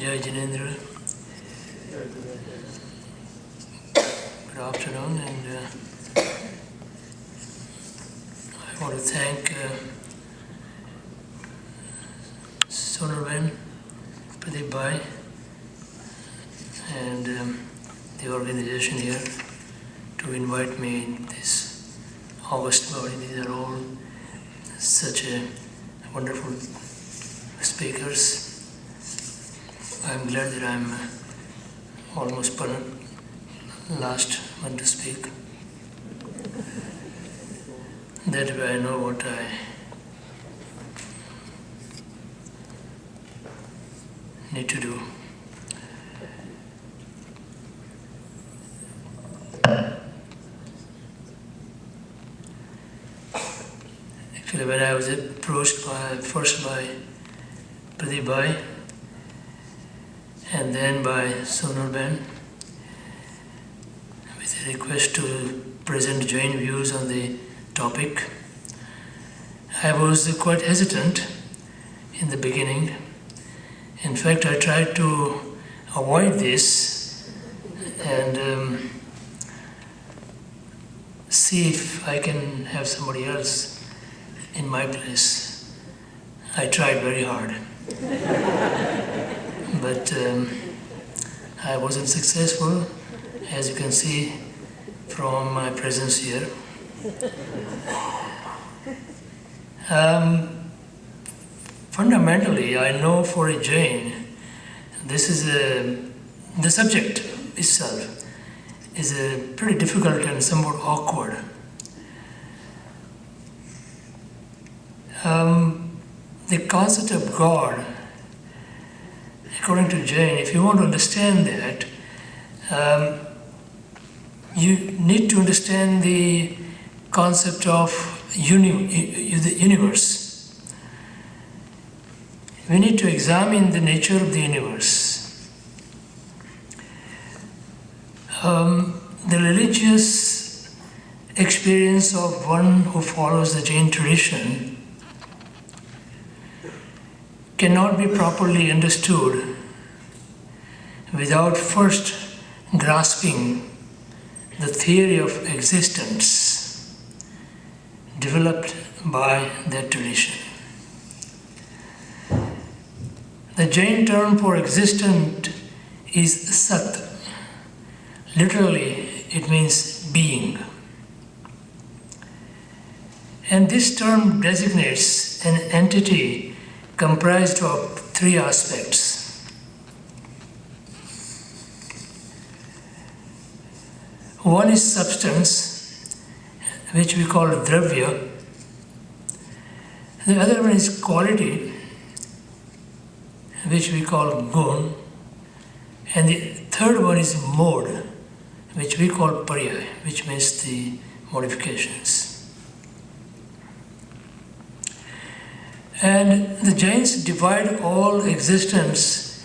Jai Jinendra. Good afternoon, and I want to thank Sonarban, Pradeep Bhai, and the organization here to invite me in this August body. These are all such a wonderful speakers. I'm glad that I'm almost last one to speak. That way I know what I need to do. Actually, when I was approached first by Pradeep Bhai and then by Sonarban with a request to present Jain views on the topic, I was quite hesitant in the beginning. In fact, I tried to avoid this and see if I can have somebody else in my place. I tried very hard, but I wasn't successful, as you can see from my presence here. Fundamentally, I know for a Jain, this is the subject itself is pretty difficult and somewhat awkward. The concept of God, according to Jain, if you want to understand that, you need to understand the concept of the universe. We need to examine the nature of the universe. The religious experience of one who follows the Jain tradition cannot be properly understood without first grasping the theory of existence developed by that tradition. The Jain term for existent is Sat. Literally, it means being. And this term designates an entity comprised of three aspects. One is substance, which we call dravya. The other one is quality, which we call gun. And the third one is mode, which we call paryaya, which means the modifications. And the Jains divide all existence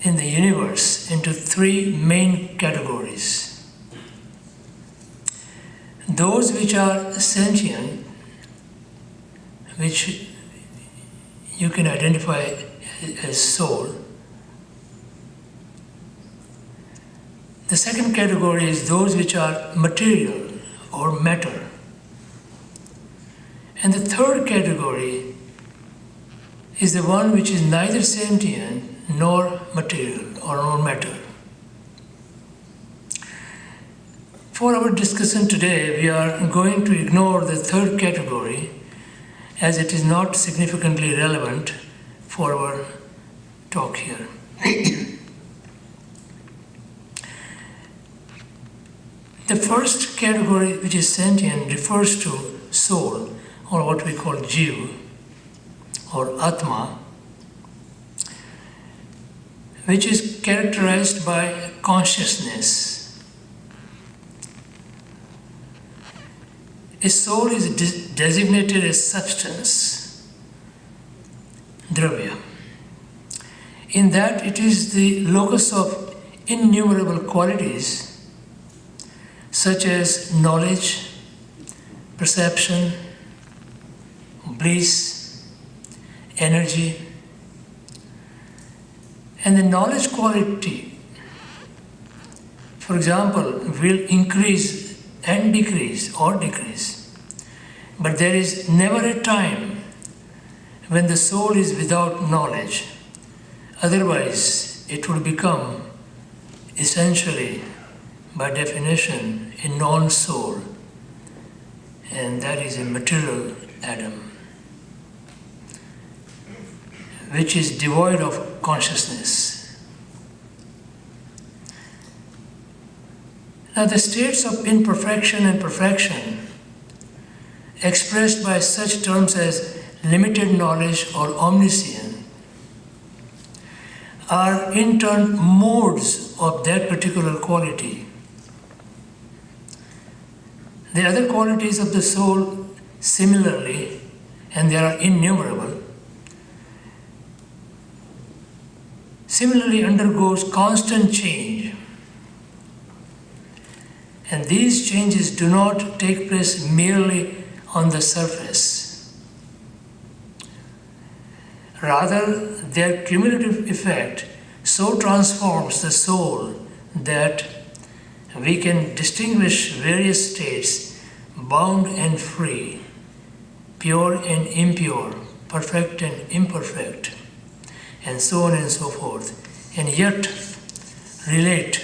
in the universe into three main categories. Those which are sentient, which you can identify as soul. The second category is those which are material or matter. And the third category is the one which is neither sentient nor material or nor matter. For our discussion today, we are going to ignore the third category as it is not significantly relevant for our talk here. The first category, which is sentient, refers to soul, or what we call jiv, or atma, which is characterized by consciousness. A soul is designated as substance, dravya, in that it is the locus of innumerable qualities such as knowledge, perception, bliss, energy, And the knowledge quality, for example, will increase and decrease or decrease. But there is never a time when the soul is without knowledge. Otherwise, it would become essentially, by definition, a non-soul. And that is a material Adam, which is devoid of consciousness. Now, the states of imperfection and perfection, expressed by such terms as limited knowledge or omniscience, are in turn modes of that particular quality. The other qualities of the soul, similarly, and they are innumerable, similarly undergoes constant change. And these changes do not take place merely on the surface. Rather, their cumulative effect so transforms the soul that we can distinguish various states, bound and free, pure and impure, perfect and imperfect, and so on and so forth, and yet relate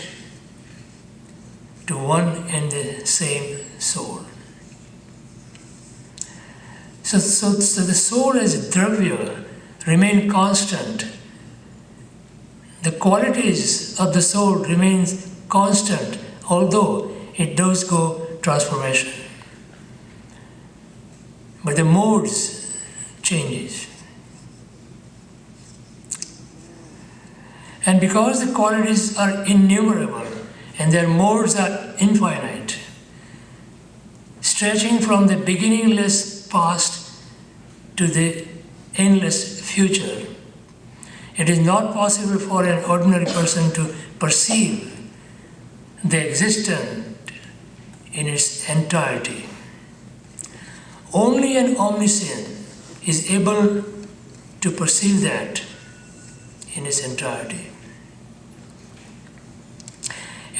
to one and the same soul. So the soul as dravya remain constant. The qualities of the soul remains constant, although it does go transformation. But the modes changes. And because the qualities are innumerable and their modes are infinite, stretching from the beginningless past to the endless future, it is not possible for an ordinary person to perceive the existence in its entirety. Only an omniscient is able to perceive that in its entirety.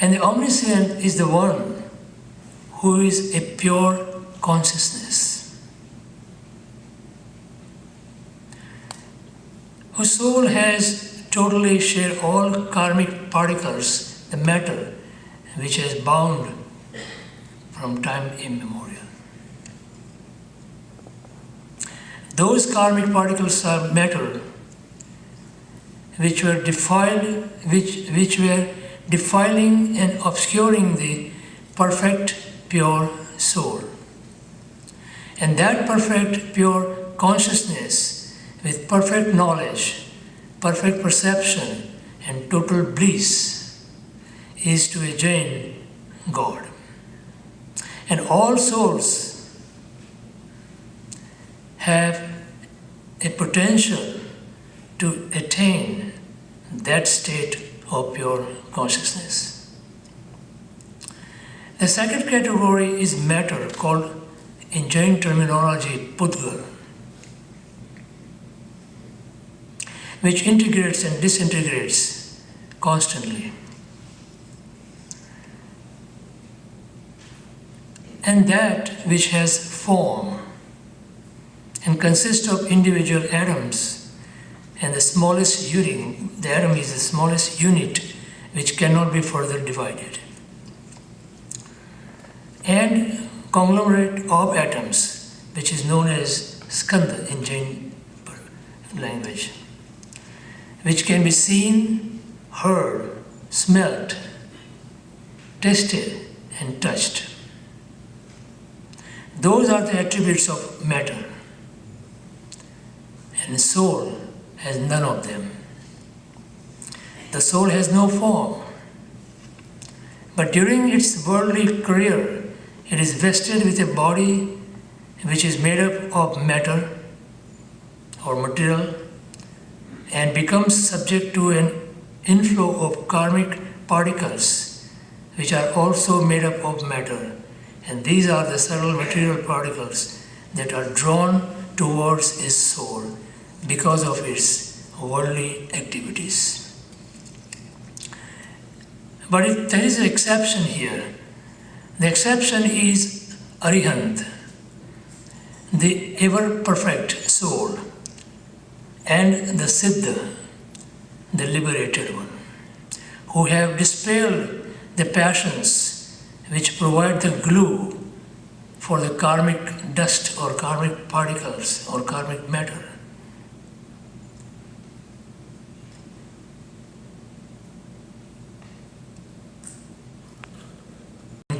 And the omniscient is the one who is a pure consciousness, whose soul has totally shared all karmic particles, the matter which has bound from time immemorial. Those karmic particles are matter which were defiled, which were defiling and obscuring the perfect, pure soul. And that perfect, pure consciousness with perfect knowledge, perfect perception, and total bliss is to a Jain God. And all souls have a potential to attain that state of pure consciousness. The second category is matter, called in Jain terminology Pudgal, which integrates and disintegrates constantly. And that which has form and consists of individual atoms, and the smallest unit, the atom is the smallest unit which cannot be further divided, and conglomerate of atoms, which is known as skandha in Jain language, which can be seen, heard, smelt, tasted, and touched. Those are the attributes of matter, and soul has none of them. The soul has no form, but during its worldly career, it is vested with a body which is made up of matter or material, and becomes subject to an inflow of karmic particles which are also made up of matter. And these are the subtle material particles that are drawn towards his soul because of its worldly activities. But there is an exception here. The exception is Arihant, the ever-perfect soul, and the Siddha, the liberated one, who have dispelled the passions which provide the glue for the karmic dust or karmic particles or karmic matter.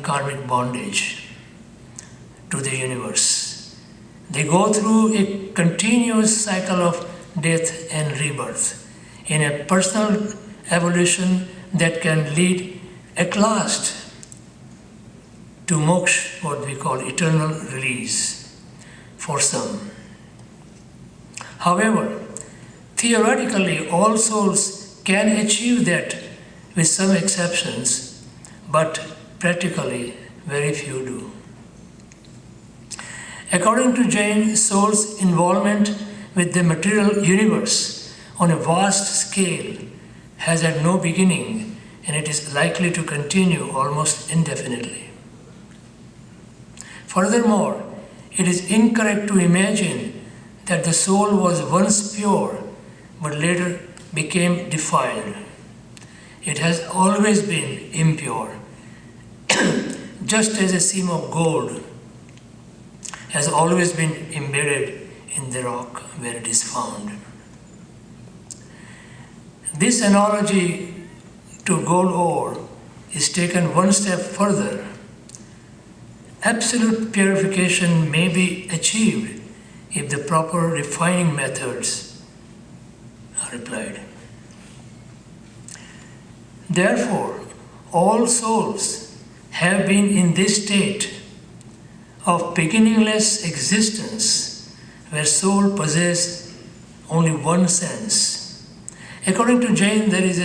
Karmic bondage to the universe. They go through a continuous cycle of death and rebirth in a personal evolution that can lead at last to moksha, what we call eternal release for some. However, theoretically all souls can achieve that with some exceptions, but practically very few do. According to Jain, soul's involvement with the material universe on a vast scale has had no beginning, and it is likely to continue almost indefinitely. Furthermore, it is incorrect to imagine that the soul was once pure but later became defiled. It has always been impure, just as a seam of gold has always been embedded in the rock where it is found. This analogy to gold ore is taken one step further. Absolute purification may be achieved if the proper refining methods are applied. Therefore, all souls have been in this state of beginningless existence where soul possesses only one sense. According to Jain, there is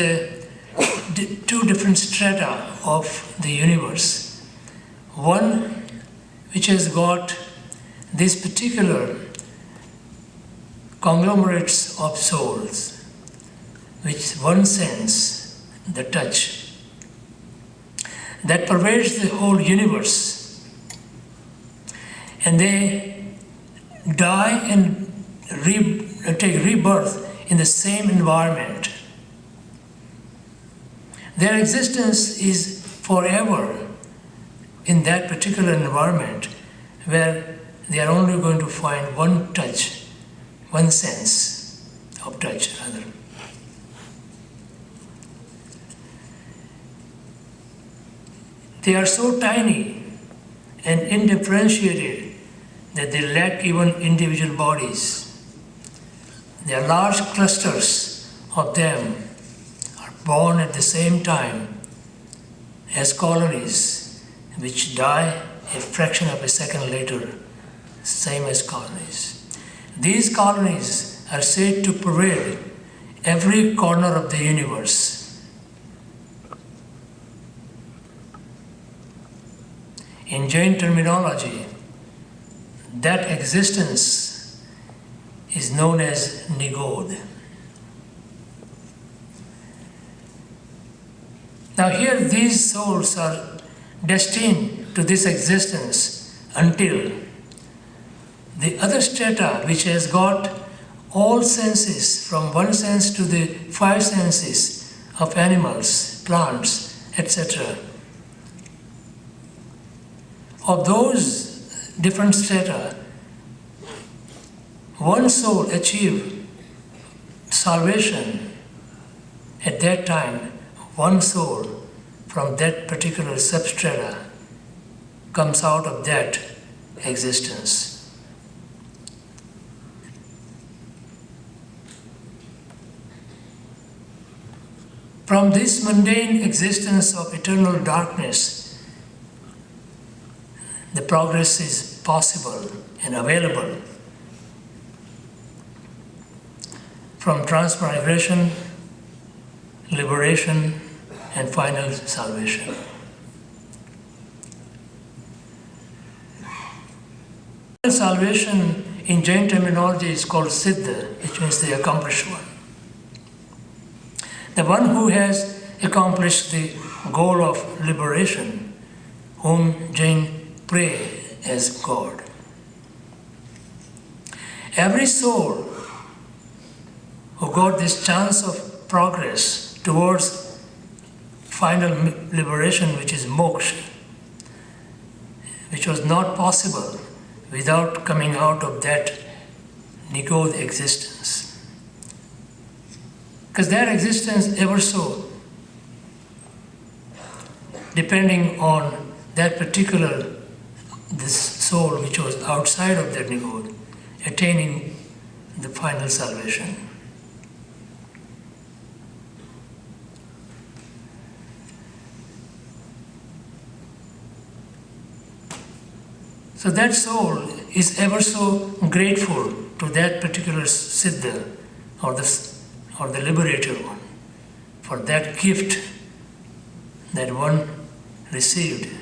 two different strata of the universe. One which has got these particular conglomerates of souls, which one sense, the touch, that pervades the whole universe. And they die and take rebirth in the same environment. Their existence is forever in that particular environment where they are only going to find one touch, one sense of touch rather. They are so tiny and indifferentiated that they lack even individual bodies. There are large clusters of them are born at the same time as colonies which die a fraction of a second later, same as colonies. These colonies are said to pervade every corner of the universe. In Jain terminology, that existence is known as Nigod. Now here these souls are destined to this existence until the other strata, which has got all senses, from one sense to the five senses of animals, plants, etc. Of those different strata, one soul achieved salvation. At that time, one soul from that particular substrata comes out of that existence. From this mundane existence of eternal darkness, the progress is possible and available. From transmigration, liberation, and final salvation. Salvation in Jain terminology is called Siddha, which means the accomplished one. The one who has accomplished the goal of liberation, whom Jain pray as God. Every soul who got this chance of progress towards final liberation, which is moksha, which was not possible without coming out of that nigodh existence. Because that existence ever so, depending on that particular, this soul which was outside of that nigodh, attaining the final salvation. So that soul is ever so grateful to that particular siddha or the liberator one for that gift that one received.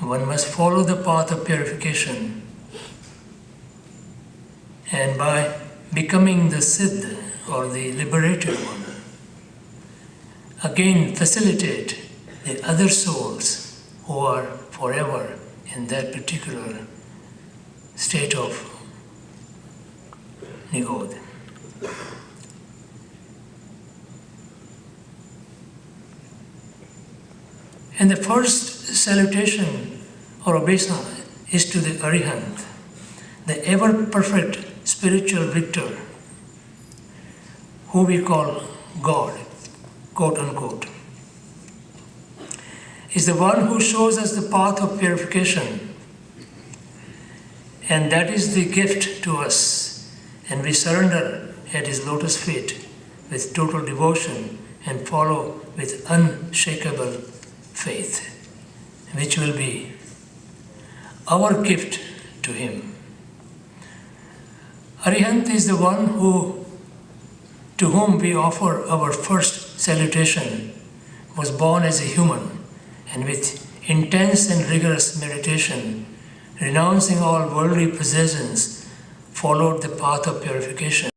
One must follow the path of purification, and by becoming the siddha or the liberated one, again facilitate the other souls who are forever in that particular state of nigodh. And the first salutation or obeisance is to the Arihant, the ever-perfect spiritual victor, who we call God, quote unquote, is the one who shows us the path of purification, and that is the gift to us, and we surrender at his lotus feet with total devotion and follow with unshakable faith, which will be our gift to him. Arihant is the one to whom we offer our first salutation, was born as a human, and with intense and rigorous meditation, renouncing all worldly possessions, followed the path of purification.